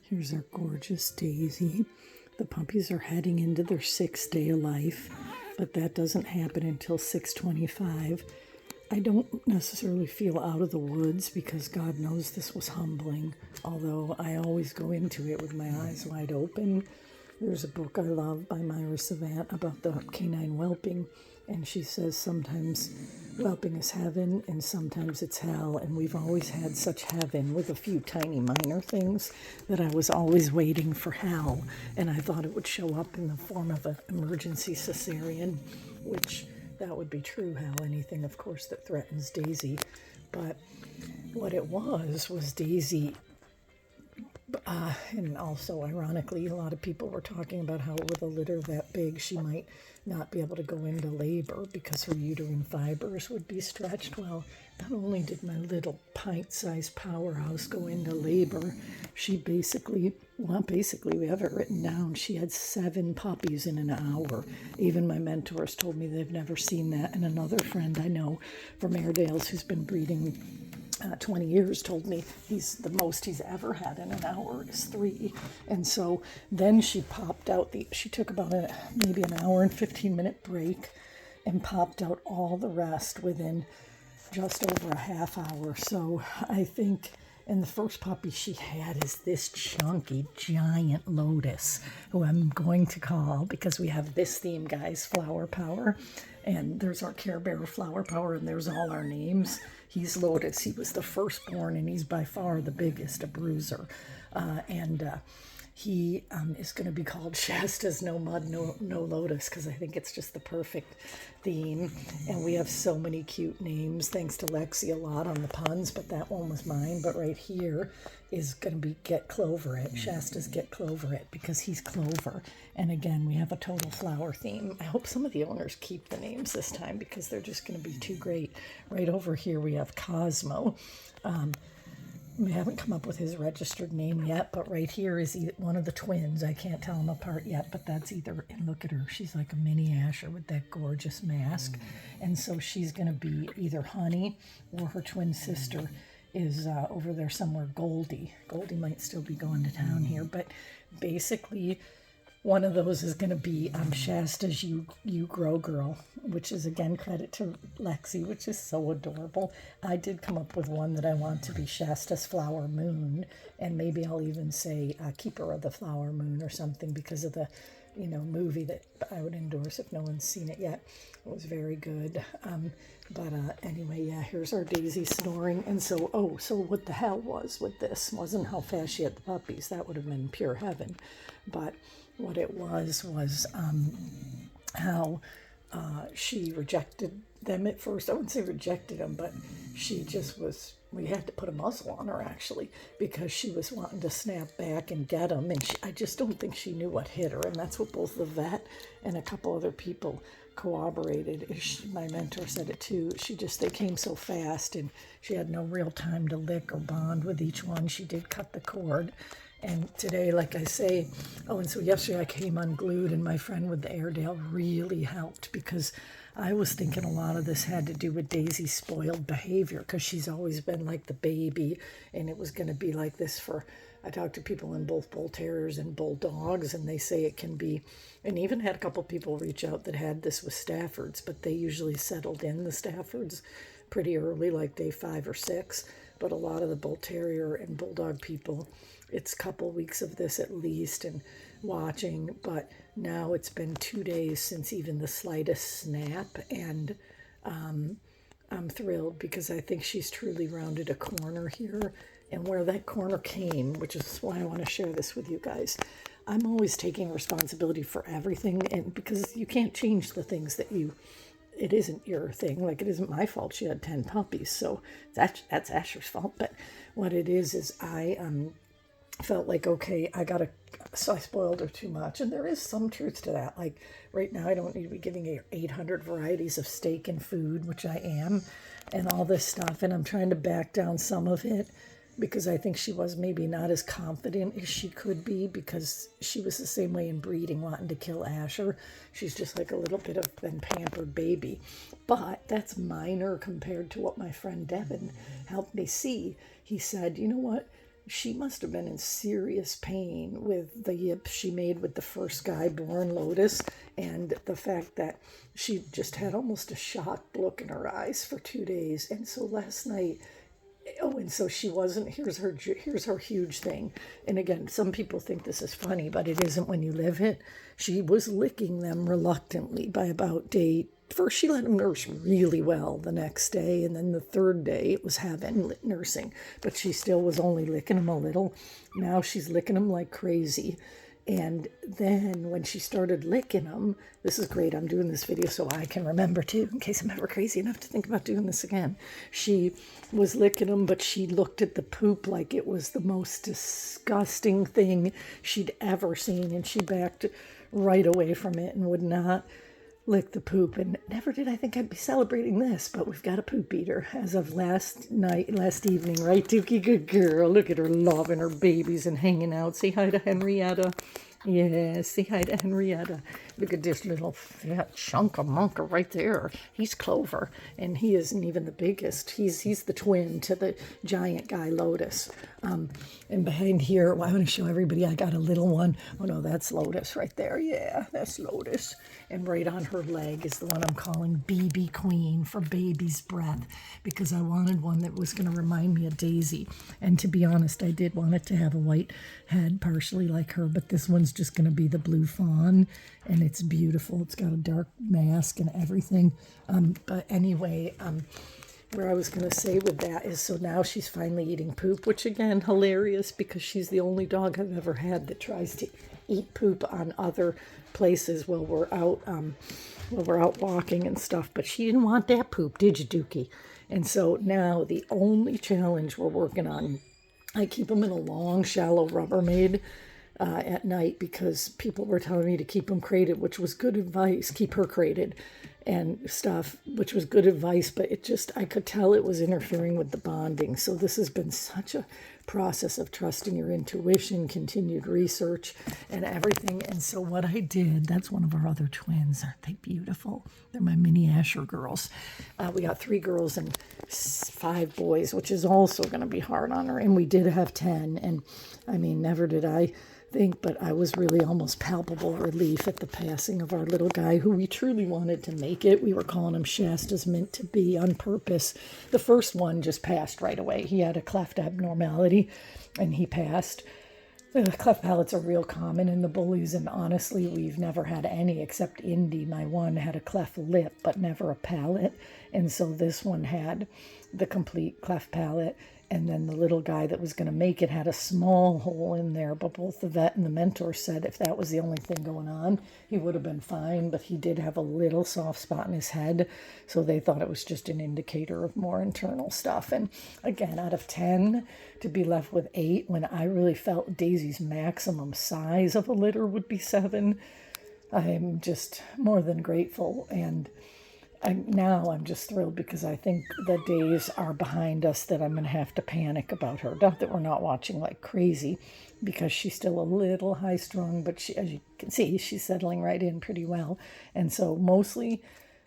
Here's our gorgeous Daisy. The puppies are heading into their 6th day of life, but that doesn't happen until 6:25. I don't necessarily feel out of the woods because God knows this was humbling, although I always go into it with my eyes wide open. There's a book I love by Myra Savant about the canine whelping, and she says sometimes whelping is heaven and sometimes it's hell, and we've always had such heaven with a few tiny minor things that I was always waiting for hell, and I thought it would show up in the form of an emergency cesarean, which that would be true hell, anything of course that threatens Daisy. But what it was Daisy, and also ironically, a lot of people were talking about how with a litter that big she might not be able to go into labor because her uterine fibers would be stretched. Well, not only did my little pint-sized powerhouse go into labor, she basically, we have it written down, she had 7 puppies in an hour. Even my mentors told me they've never seen that, and another friend I know from Airedales who's been breeding 20 years told me the most he's ever had in an hour is 3. And so then she popped out she took about maybe an hour and 15-minute break and popped out all the rest within just over a half hour. So I think, and the first puppy she had is this chunky giant Lotus, who I'm going to call, because we have this theme, guys, Flower Power. And there's our Care Bear Flower Power, and there's all our names. He's Lotus. He was the firstborn, and he's by far the biggest, a bruiser. He is going to be called Shasta's No Mud, No Lotus, because I think it's just the perfect theme. And we have so many cute names, thanks to Lexi a lot on the puns, but that one was mine. But right here is going to be Get Clover It, Shasta's Get Clover It, because he's Clover. And again, we have a total flower theme. I hope some of the owners keep the names this time because they're just going to be too great. Right over here we have Cosmo. We haven't come up with his registered name yet, but right here is one of the twins. I can't tell them apart yet, but that's either, and look at her, she's like a mini Asher with that gorgeous mask. And so she's going to be either Honey or her twin sister is over there somewhere, Goldie. Goldie might still be going to town here, but basically one of those is going to be Shasta's You Grow Girl, which is, again, credit to Lexi, which is so adorable. I did come up with one that I want to be Shasta's Flower Moon, and maybe I'll even say Keeper of the Flower Moon or something because of the, movie that I would endorse if no one's seen it yet. It was very good. Anyway, yeah, here's our Daisy snoring. And so what the hell was with this wasn't how fast she had the puppies. That would have been pure heaven. But what it was how she rejected them at first. I wouldn't say rejected them, but she just was, we had to put a muzzle on her actually because she was wanting to snap back and get them. And I just don't think she knew what hit her. And that's what both the vet and a couple other people corroborated. My mentor said it too. They came so fast and she had no real time to lick or bond with each one. She did cut the cord. And today, like I say, and so yesterday I came unglued, and my friend with the Airedale really helped because I was thinking a lot of this had to do with Daisy's spoiled behavior because she's always been like the baby, and it was going to be like this I talked to people in both bull terriers and bulldogs, and they say it can be, and even had a couple people reach out that had this with Staffords, but they usually settled in the Staffords pretty early, like day 5 or 6. But a lot of the bull terrier and bulldog people, it's a couple weeks of this at least and watching, but now it's been 2 days since even the slightest snap, and I'm thrilled because I think she's truly rounded a corner here, and where that corner came, which is why I want to share this with you guys. I'm always taking responsibility for everything, and because you can't change the things that it isn't your thing. Like, it isn't my fault she had 10 puppies, so that's Asher's fault. But what it is I felt like, okay, so I spoiled her too much. And there is some truth to that. Like, right now I don't need to be giving her 800 varieties of steak and food, which I am, and all this stuff. And I'm trying to back down some of it because I think she was maybe not as confident as she could be because she was the same way in breeding, wanting to kill Asher. She's just like a little bit of an pampered baby. But that's minor compared to what my friend Devin helped me see. He said, you know what? she must have been in serious pain with the yips she made with the first guy born, Lotus, and the fact that she just had almost a shocked look in her eyes for 2 days. And so last night, oh, and so she wasn't, here's her huge thing. And again, some people think this is funny, but it isn't when you live it. She was licking them reluctantly by about day. First, she let him nurse really well the next day, and then the third day it was heaven nursing. But she still was only licking him a little. Now she's licking him like crazy. And then when she started licking him, this is great, I'm doing this video so I can remember too, in case I'm ever crazy enough to think about doing this again. She was licking him, but she looked at the poop like it was the most disgusting thing she'd ever seen, and she backed right away from it and would not lick the poop. And never did I think I'd be celebrating this, but we've got a poop eater as of last evening, right, Dookie? Good girl. Look at her loving her babies and hanging out. Say hi to Henrietta. Yeah, say hi to Henrietta. Look at this little fat chunk of monker right there. He's Clover, and he isn't even the biggest. He's the twin to the giant guy, Lotus. And behind here, well, I want to show everybody I got a little one. Oh, no, that's Lotus right there. Yeah, that's Lotus. And right on her leg is the one I'm calling BB Queen, for baby's breath, because I wanted one that was going to remind me of Daisy. And to be honest, I did want it to have a white head, partially like her, but this one's just going to be the blue fawn, and it's beautiful. It's got a dark mask and everything. But anyway, where I was going to say with that is, so now she's finally eating poop, which again, hilarious, because she's the only dog I've ever had that tries to eat poop on other places while we're out walking and stuff. But she didn't want that poop, did you, Dookie? And so now the only challenge we're working on, I keep them in a long, shallow Rubbermaid at night, because people were telling me to keep them crated, which was good advice, keep her crated and stuff, which was good advice, but it just, I could tell it was interfering with the bonding. So this has been such a process of trusting your intuition, continued research, and everything. And so what I did, that's one of our other twins. Aren't they beautiful? They're my mini Asher girls. We got 3 girls and 5 boys, which is also going to be hard on her. And we did have 10. And I mean, never did I think, but I was really almost palpable relief at the passing of our little guy, who we truly wanted to make it. We were calling him Shasta's meant to be on purpose. The first one just passed right away. He had a cleft abnormality and he passed. The cleft palates are real common in the bullies, and honestly, we've never had any except Indy. My one had a cleft lip, but never a palate. And so this one had the complete cleft palate. And then the little guy that was going to make it had a small hole in there. But both the vet and the mentor said if that was the only thing going on, he would have been fine. But he did have a little soft spot in his head. So they thought it was just an indicator of more internal stuff. And again, out of 10, to be left with 8, when I really felt Daisy's maximum size of a litter would be 7, I'm just more than grateful. And now I'm just thrilled, because I think the days are behind us that I'm going to have to panic about her. Not that we're not watching like crazy, because she's still a little high-strung, but she, as you can see, she's settling right in pretty well. And so mostly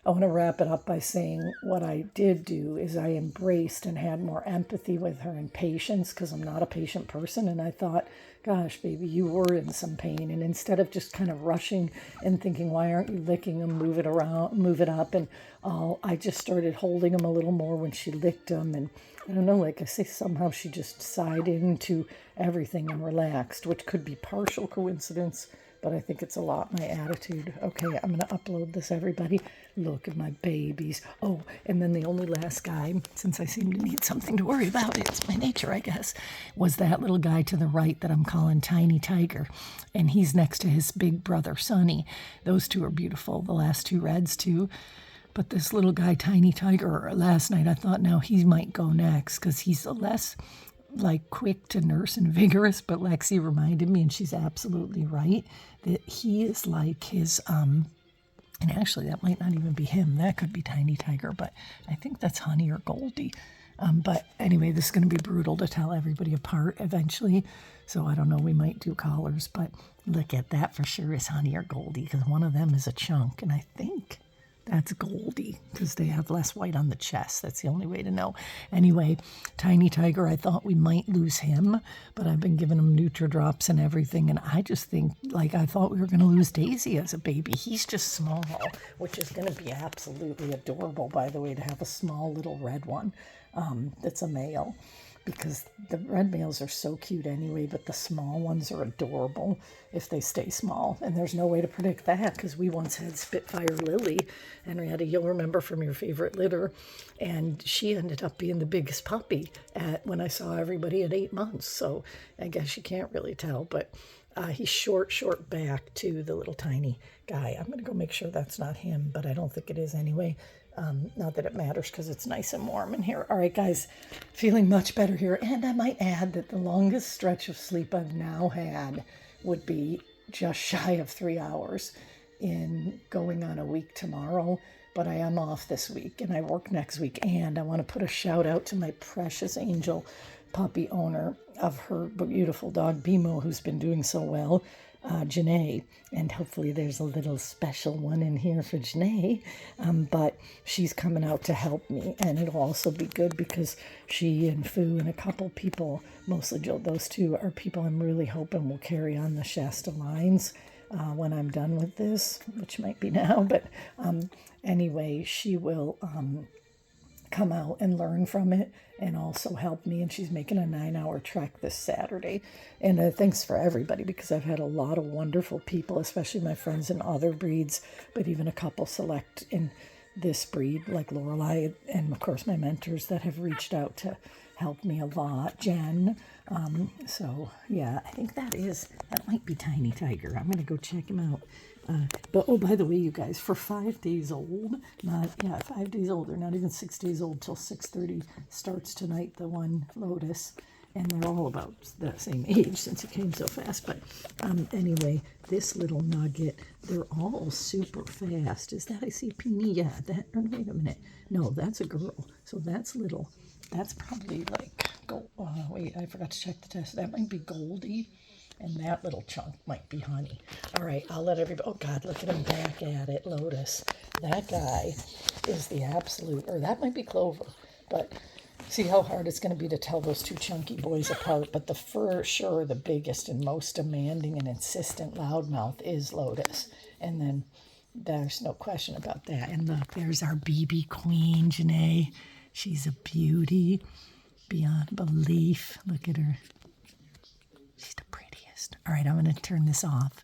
I want to wrap it up by saying what I did do is I embraced and had more empathy with her and patience, because I'm not a patient person. And I thought, gosh, baby, you were in some pain. And instead of just kind of rushing and thinking, why aren't you licking them, move it around, move it up, and all, I just started holding them a little more when she licked them. And I don't know, like I say, somehow she just sighed into everything and relaxed, which could be partial coincidence, but I think it's a lot my attitude. Okay, I'm going to upload this, everybody. Look at my babies. Oh, and then the only last guy, since I seem to need something to worry about, it's my nature, I guess, was that little guy to the right that I'm calling Tiny Tiger. And he's next to his big brother, Sonny. Those two are beautiful, the last 2 reds, too. But this little guy, Tiny Tiger, last night I thought now he might go next, because he's less like quick to nurse and vigorous, but Lexi reminded me, and she's absolutely right, that he is like his and actually that might not even be him, that could be Tiny Tiger, but I think that's Honey or Goldie. But anyway, this is going to be brutal to tell everybody apart eventually, so I don't know, we might do collars, but look at that, for sure is Honey or Goldie, because one of them is a chunk, and I think That's Goldie, because they have less white on the chest. That's the only way to know. Anyway, Tiny Tiger, I thought we might lose him, but I've been giving him Nutri-Drops and everything, and I just think, like, I thought we were going to lose Daisy as a baby. He's just small, which is going to be absolutely adorable, by the way, to have a small little red one that's a male. Because the red males are so cute anyway, but the small ones are adorable if they stay small. And there's no way to predict that, because we once had Spitfire Lily, Henrietta, you'll remember from your favorite litter, and she ended up being the biggest puppy when I saw everybody at 8 months. So I guess you can't really tell, but he's short back to the little tiny guy. I'm going to go make sure that's not him, but I don't think it is anyway. Not that it matters, because it's nice and warm in here. All right, guys, feeling much better here. And I might add that the longest stretch of sleep I've now had would be just shy of 3 hours in going on a week tomorrow. But I am off this week, and I work next week. And I want to put a shout out to my precious angel puppy owner of her beautiful dog, Bimo, who's been doing so well, Janae, and hopefully there's a little special one in here for Janae, but she's coming out to help me, and it'll also be good because she and Fu and a couple people, mostly those two, are people I'm really hoping will carry on the Shasta lines when I'm done with this, which might be now, but anyway, she will come out and learn from it and also help me, and she's making a 9-hour trek this Saturday. And thanks for everybody, because I've had a lot of wonderful people, especially my friends in other breeds, but even a couple select in this breed like Lorelei, and of course my mentors that have reached out to help me a lot, Jen. So yeah, I think that might be Tiny Tiger. I'm gonna go check him out. But oh, by the way, you guys, for 5 days old, 5 days old, they're not even 6 days old till 6:30 starts tonight, the one Lotus, and they're all about the same age since it came so fast. But anyway, this little nugget, they're all super fast. Is that, I see Peony? Yeah, that, or wait a minute. No, that's a girl. So that's little. That's probably like, wait, I forgot to check the test. That might be Goldie. And that little chunk might be Honey. All right, I'll let everybody, oh God, look at him back at it, Lotus. That guy is the absolute, or that might be Clover, but see how hard it's going to be to tell those two chunky boys apart. But for sure, the biggest and most demanding and insistent loudmouth is Lotus. And then there's no question about that. And look, there's our BB Queen, Janae. She's a beauty beyond belief. Look at her. She's the prettiest. All right, I'm going to turn this off.